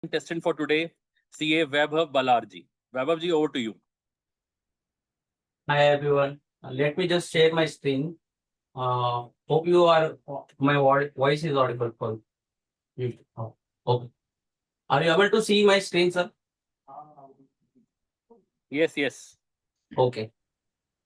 contestant for today, CA Vaibhav Balarji. Vaibhav ji, over to you. Hi everyone. Let me just share my screen. Hope you are my voice is audible for you. Okay. Are you able to see my screen, sir? Yes, yes. Okay.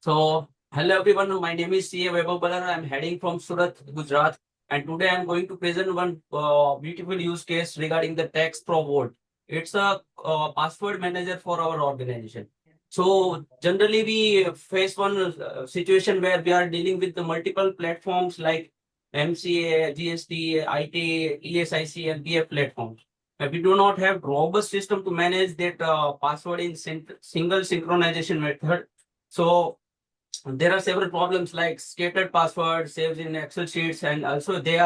So hello everyone. My name is CA Vaibhav Balar. I'm heading from Surat, Gujarat, and today I'm going to present one beautiful use case regarding the tax pro vote. It's a password manager for our organization. So generally we face one situation where we are dealing with the multiple platforms like MCA, GST, IT, ESIC, and BF platforms. We do not have robust system to manage that password in single synchronization method. So there are several problems like scattered passwords saved in Excel sheets, and also they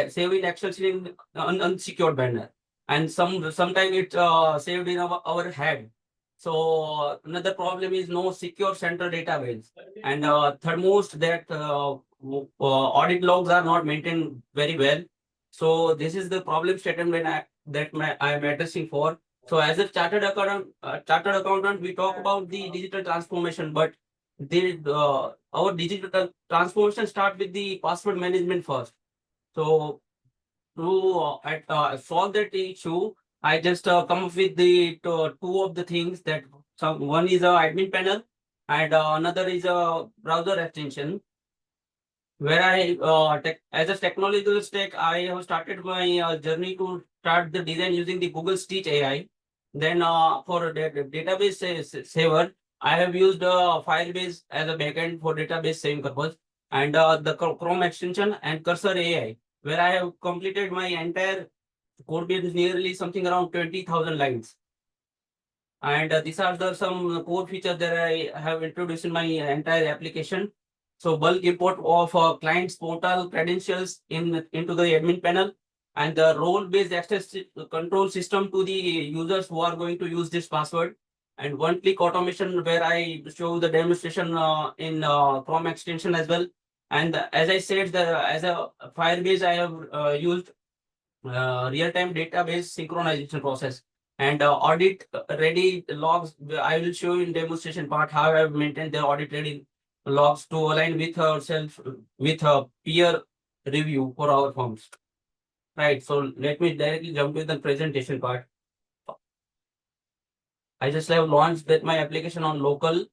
save in Excel sheet in unsecured manner, and sometimes it saved in our head. So another problem is no secure central database, and third most that audit logs are not maintained very well. So this is the problem statement I am addressing for. So as a chartered accountant, we talk about the digital transformation, but our digital transformation start with the password management first. So to solve that issue, I just come up with the two of the things that one is a admin panel and another is a browser extension. Where as a technological stack, I have started my journey to start the design using the Google Stitch AI. Then for database saver, I have used Firebase as a backend for database saving purpose, and the Chrome extension and Cursor AI, where I have completed my entire code base nearly something around 20,000 lines. And these are the some core features that I have introduced in my entire application. So bulk import of client's portal credentials into the admin panel, and the role-based access control system to the users who are going to use this password, and one-click automation where I show the demonstration in Chrome extension as well. And as I said, as a Firebase, I have used real-time database synchronization process and audit ready logs. I will show you in demonstration part how I have maintained the audit ready logs to align with ourselves with a peer review for our firms. Right. So let me directly jump to the presentation part. I just have launched that my application on local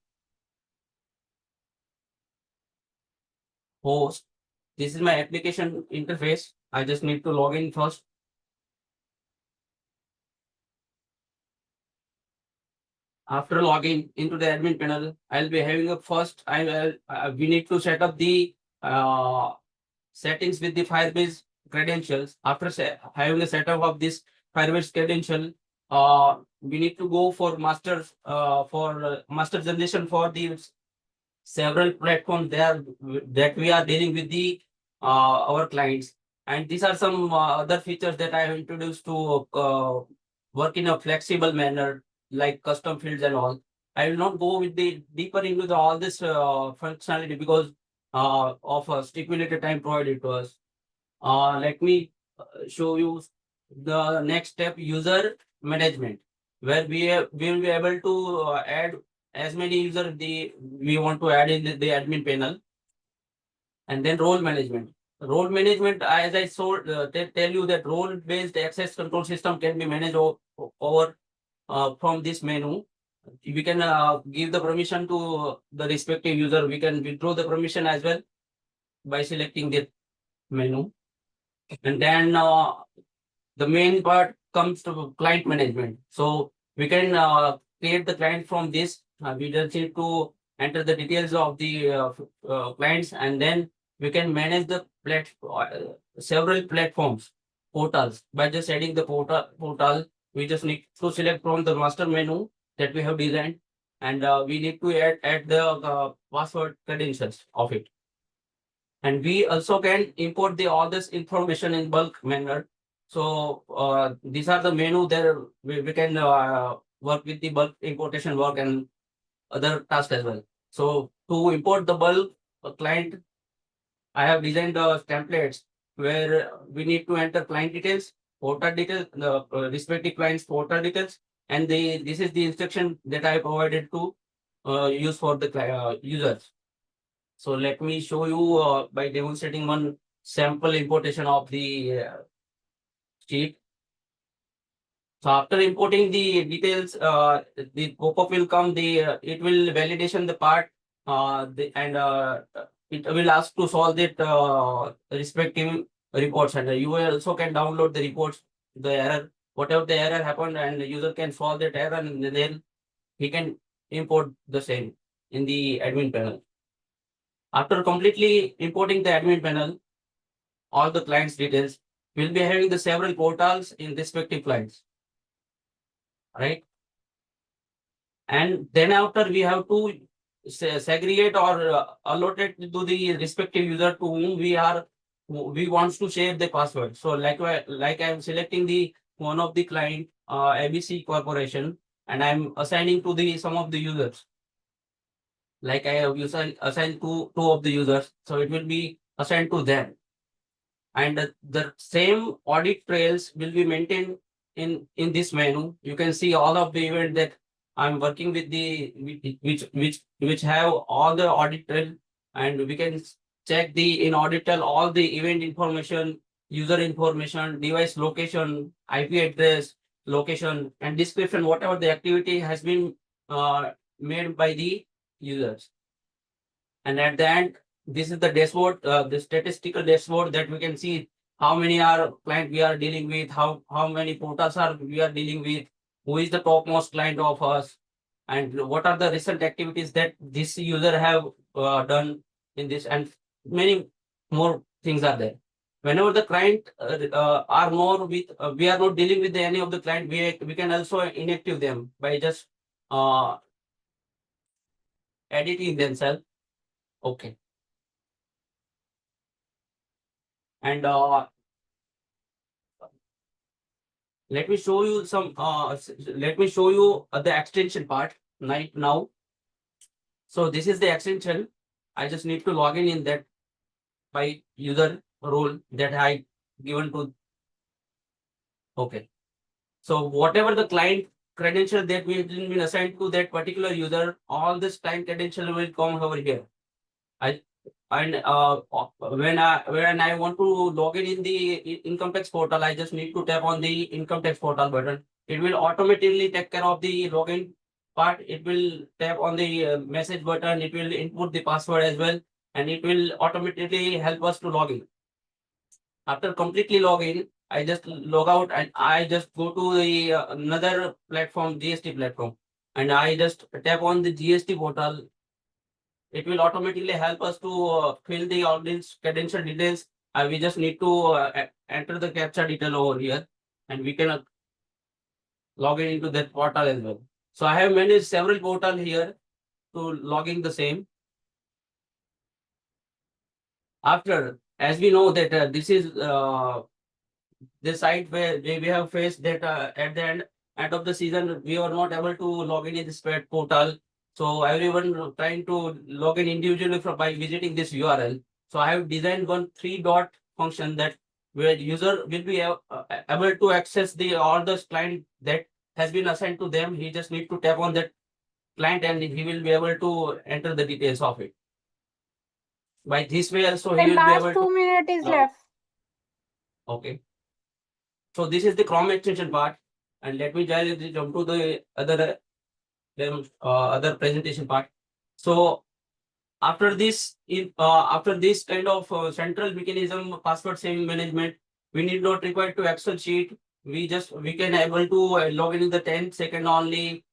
host. This is my application interface. I just need to log in first. After logging into the admin panel, I'll be having a first. We need to set up the uh, settings with the Firebase credentials. After having a setup of this Firebase credential, we need to go for master generation for the several platforms there that we are dealing with the our clients. And these are some other features that I have introduced to work in a flexible manner, like custom fields and all. I will not go with the deeper into all this functionality because of a stipulated time provided to us. Let me show you the next step, user management, where we will be able to add as many users we want to add in the admin panel. And then role management. Role management, as I tell you that role-based access control system can be managed over from this menu. We can give the permission to the respective user. We can withdraw the permission as well by selecting the menu. And then the main part comes to client management. So we can create the client from this. We just need to enter the details of the clients, and then we can manage the several platforms, portals. By just adding the portal, we just need to select from the master menu that we have designed, and we need to add the password credentials of it. And we also can import all this information in bulk manner. So these are the menu there. We can work with the bulk importation work and other tasks as well. So to import the bulk client, I have designed the templates where we need to enter client details, portal details, the respective client's portal details, and this is the instruction that I provided to use for the users. So let me show you by demonstrating one sample importation of the sheet. So after importing the details, the pop-up will come. It will validation the part, and it will ask to solve that respective reports, and you also can download the reports, the error, whatever the error happened, and the user can solve that error, and then he can import the same in the admin panel. After completely importing the admin panel, all the clients details, we'll be having the several portals in respective clients, right? And then after we have to segregate or allocate to the respective user to whom we wants to share the password. So like I am selecting the one of the client ABC Corporation, and I'm assigning to the some of the users. Like I have assigned two of the users, so it will be assigned to them. And the same audit trails will be maintained in this menu. You can see all of the event that I'm working with which have all the audit trail, and we can check the in audit trail all the event information, user information, device location, IP address, location, and description, whatever the activity has been made by the users. And at the end, this is the dashboard, the statistical dashboard that we can see how many are client we are dealing with, how many portals are we are dealing with, who is the topmost client of us, and what are the recent activities that this user have done in this, and many more things are there. Whenever the client are more with, we are not dealing with any of the client, we can also inactive them by just editing themselves. Okay. And let me show you let me show you the extension part right now. So this is the extension. I just need to log in that by user role that I given to. Okay. So whatever the client credential that we have been assigned to that particular user, all this client credential will come over here. When I want to log in the income tax portal, I just need to tap on the income tax portal button. It will automatically take care of the login part. It will tap on the message button. It will input the password as well, and it will automatically help us to log in. After completely log in, I just log out and I just go to the another platform, GST platform, and I just tap on the GST portal. It will automatically help us to fill the audience credential details. We just need to enter the captcha detail over here, and we can log in into that portal as well. So I have managed several portal here to logging the same. After, as we know that this is the site where we have faced that at the end of the season, we were not able to log in this portal. So everyone trying to log in individually by visiting this URL. So I have designed one 3-dot function that where user will be able to access all the client that has been assigned to them. He just need to tap on that client and he will be able to enter the details of it. By this way also he The will be last able 2 minutes is left. Okay. So this is the Chrome extension part, and let me jump to the other presentation part. So after this, after this kind of central mechanism, password saving management, we need not require to Excel sheet. We can able to log in the 10-second only.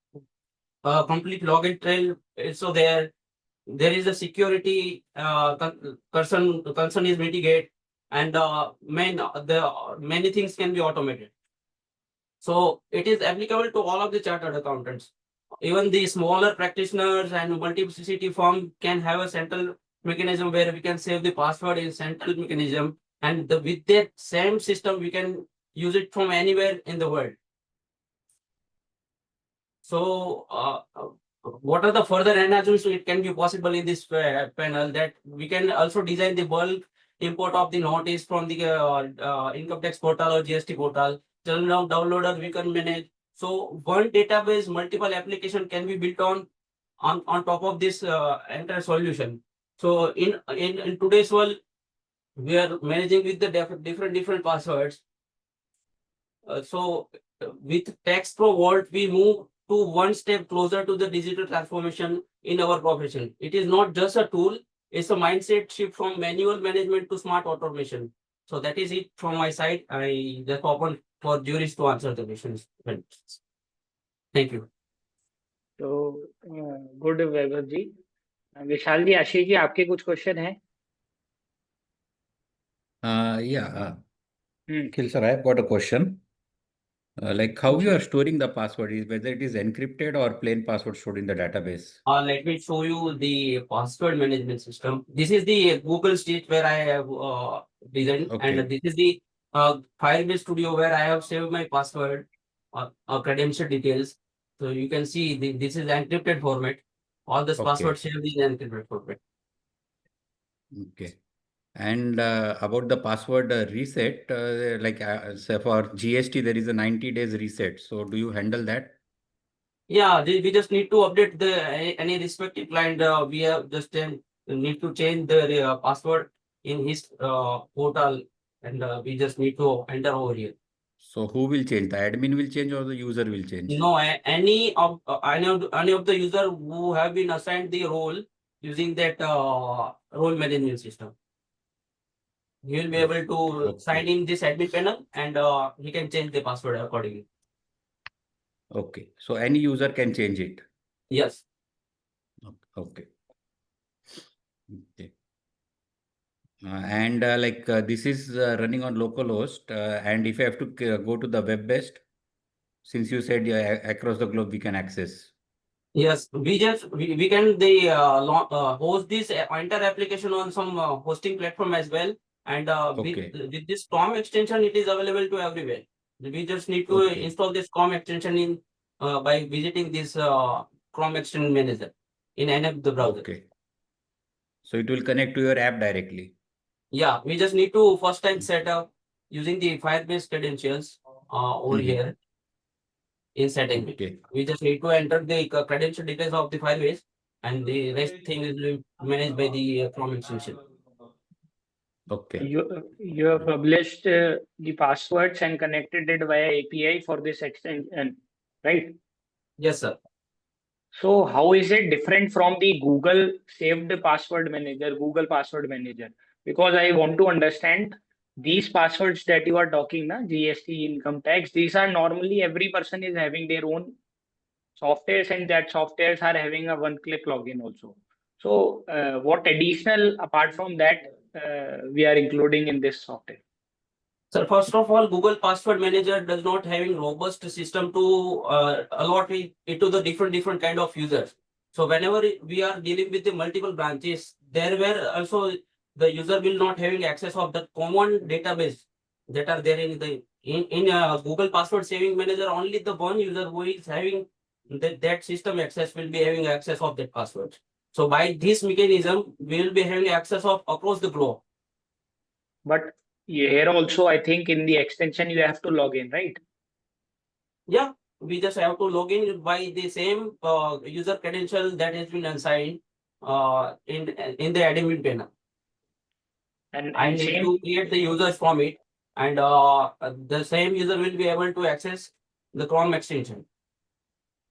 Complete login trail. So there is a security concern is mitigate, and many things can be automated. So it is applicable to all of the chartered accountants. Even the smaller practitioners and multiplicity firm can have a central mechanism where we can save the password in central mechanism, and with that same system we can use it from anywhere in the world. So what are the further enhancements it can be possible in this panel, that we can also design the bulk import of the notice from the income tax portal or GST portal. Channel now downloader we can manage. So one database, multiple application can be built on top of this entire solution. So in today's world, we are managing with the different passwords. With Tax Pro Vault, we move to one step closer to the digital transformation in our profession. It is not just a tool, it's a mindset shift from manual management to smart automation. So that is it from my side. I just open for juries to answer the questions. Thank you. तो good वैभव जी। विशाल जी, आशीष जी, आपके कुछ question है? Khil sir, I have got a question. Like how you are storing the password, is whether it is encrypted or plain password stored in the database? Let me show you the password management system. This is the Google Sheet where I have designed, Okay. and this is the Firebase Studio where I have saved my password credential details. So you can see this is encrypted format. All this Okay. password saved in encrypted format. Okay. And about the password reset, say for GST, there is a 90 days reset. So do you handle that? Yeah, we just need to update any respective client. We have just need to change the password in his portal, and we just need to enter over here. So who will change? The admin will change or the user will change? No, any of the user who have been assigned the role using that role management system, he will be able to Okay. sign in this admin panel, and he can change the password accordingly. Okay. So any user can change it. Yes. Okay. Okay. This is running on localhost, and if I have to go to the web-based, since you said across the globe we can access. Yes, we can host this entire application on some hosting platform as well, and Okay. with this Chrome extension, it is available to everywhere. We just need to Okay. install this Chrome extension in by visiting this Chrome extension manager in any of the browser. Okay. So it will connect to your app directly. Yeah, we just need to first time set up using the Firebase credentials over here in setting. Okay. We just need to enter the credential details of the Firebase, and the rest thing is managed by the Chrome extension. Okay. You have published the passwords and connected it via API for this extension, right? Yes, sir. So how is it different from the Google saved password manager, Google password manager? Because I want to understand these passwords that you are talking, na, GST, income tax, these are normally every person is having their own softwares, and that softwares are having a one-click login also. So what additional apart from that we are including in this software? So first of all, Google Password Manager does not having robust system to allot it to the different kind of users. So whenever we are dealing with the multiple branches, there were also the user will not having access of the common database that are there in the Google Password Saving Manager. Only the one user who is having that system access will be having access of that password. So by this mechanism, we will be having access of across the globe. But here also, I think in the extension you have to log in, right? Yeah, we just have to log in by the same user credential that has been assigned in the admin panel. And I need same, to create the users from it, and the same user will be able to access the Chrome extension.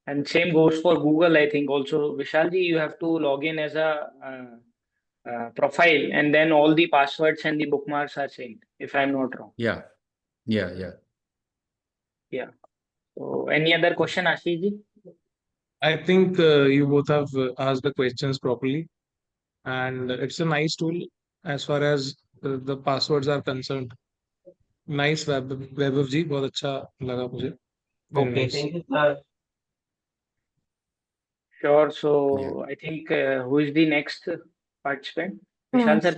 and same goes for Google, I think also. Vishalji, you have to log in as a profile, and then all the passwords and the bookmarks are synced, if I'm not wrong. Yeah. So any other question, Ashish ji? I think you both have asked the questions properly, and it's a nice tool as far as the passwords are concerned. Nice, Vaibhav ji, बहुत अच्छा लगा मुझे. Very Okay, nice. thank you, sir. Sure. So I think who is the next participant? Vishal sir.